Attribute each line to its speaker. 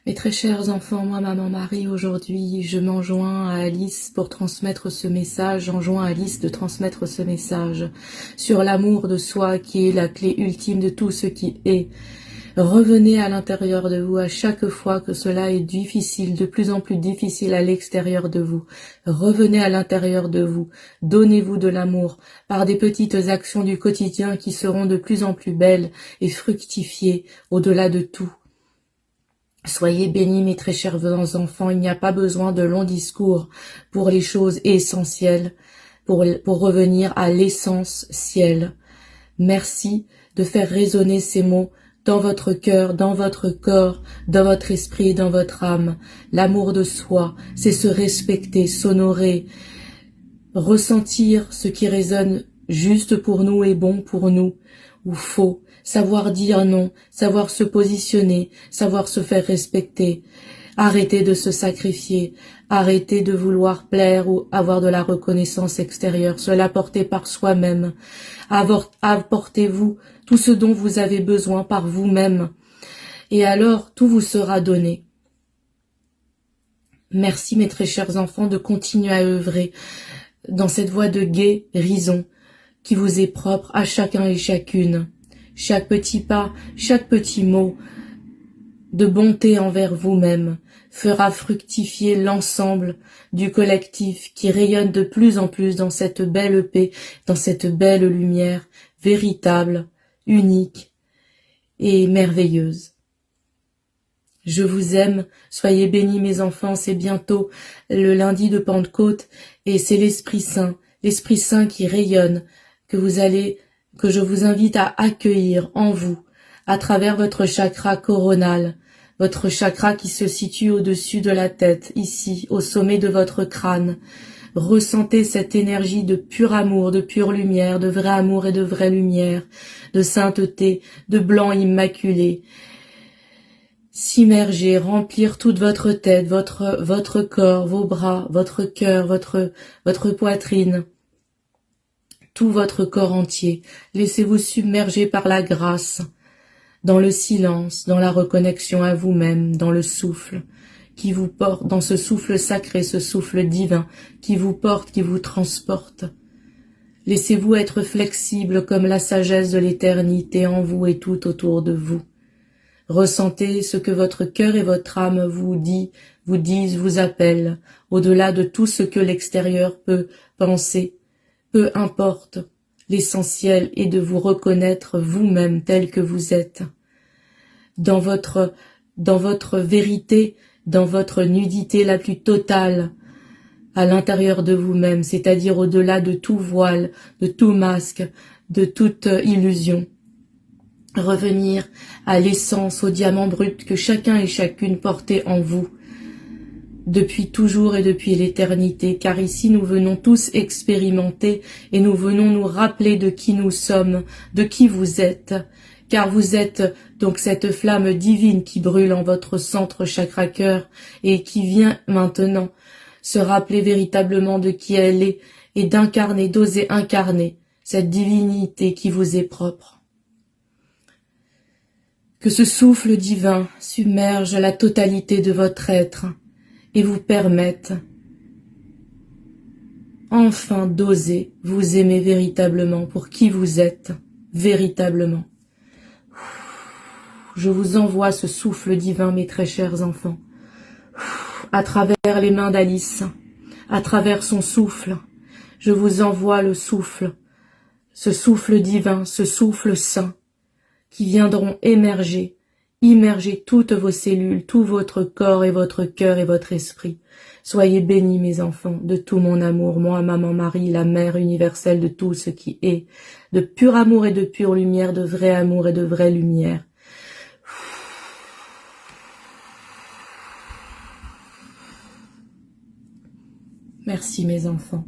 Speaker 1: Mes très chers enfants, moi, Maman Marie, aujourd'hui, je m'enjoins à Alice pour transmettre ce message, j'enjoins à Alice de transmettre ce message sur l'amour de soi qui est la clé ultime de tout ce qui est. Revenez à l'intérieur de vous à chaque fois que cela est difficile, de plus en plus difficile à l'extérieur de vous. Revenez à l'intérieur de vous, donnez-vous de l'amour par des petites actions du quotidien qui seront de plus en plus belles et fructifiées au-delà de tout. Soyez bénis, mes très chers enfants, il n'y a pas besoin de longs discours pour les choses essentielles, pour revenir à l'essence ciel. Merci de faire résonner ces mots dans votre cœur, dans votre corps, dans votre esprit, dans votre âme. L'amour de soi, c'est se respecter, s'honorer, ressentir ce qui résonne juste pour nous et bon pour nous, ou faux. Savoir dire non, savoir se positionner, savoir se faire respecter, arrêter de se sacrifier, arrêter de vouloir plaire ou avoir de la reconnaissance extérieure, se l'apporter par soi-même. Apportez-vous tout ce dont vous avez besoin par vous-même, et alors tout vous sera donné. Merci mes très chers enfants de continuer à œuvrer dans cette voie de guérison qui vous est propre à chacun et chacune. Chaque petit pas, chaque petit mot de bonté envers vous-même fera fructifier l'ensemble du collectif qui rayonne de plus en plus dans cette belle paix, dans cette belle lumière véritable, unique et merveilleuse. Je vous aime, soyez bénis mes enfants, c'est bientôt le lundi de Pentecôte et c'est l'Esprit Saint qui rayonne, que je vous invite à accueillir en vous, à travers votre chakra coronal, votre chakra qui se situe au-dessus de la tête, ici, au sommet de votre crâne. Ressentez cette énergie de pur amour, de pure lumière, de vrai amour et de vraie lumière, de sainteté, de blanc immaculé. S'immerger, remplir toute votre tête, votre corps, vos bras, votre cœur, votre poitrine, tout votre corps entier. Laissez-vous submerger par la grâce, dans le silence, dans la reconnexion à vous-même, dans le souffle qui vous porte, dans ce souffle sacré, ce souffle divin qui vous porte, qui vous transporte. Laissez-vous être flexible comme la sagesse de l'éternité en vous et tout autour de vous. Ressentez ce que votre cœur et votre âme vous disent, vous appellent, au-delà de tout ce que l'extérieur peut penser. Peu importe, l'essentiel est de vous reconnaître vous-même tel que vous êtes. Dans votre vérité, dans votre nudité la plus totale, à l'intérieur de vous-même, c'est-à-dire au-delà de tout voile, de tout masque, de toute illusion. Revenir à l'essence, au diamant brut que chacun et chacune portait en vous, depuis toujours et depuis l'éternité, car ici nous venons tous expérimenter et nous venons nous rappeler de qui nous sommes, de qui vous êtes, car vous êtes donc cette flamme divine qui brûle en votre centre chakra-cœur et qui vient maintenant se rappeler véritablement de qui elle est et d'incarner, d'oser incarner cette divinité qui vous est propre. Que ce souffle divin submerge la totalité de votre être et vous permette enfin d'oser vous aimer véritablement pour qui vous êtes, véritablement. Je vous envoie ce souffle divin, mes très chers enfants, à travers les mains d'Alice, à travers son souffle. Je vous envoie le souffle, ce souffle divin, ce souffle saint, qui viendront immerger toutes vos cellules, tout votre corps et votre cœur et votre esprit. Soyez bénis, mes enfants, de tout mon amour, moi, Maman Marie, la mère universelle de tout ce qui est, de pur amour et de pure lumière, de vrai amour et de vraie lumière. Merci, mes enfants.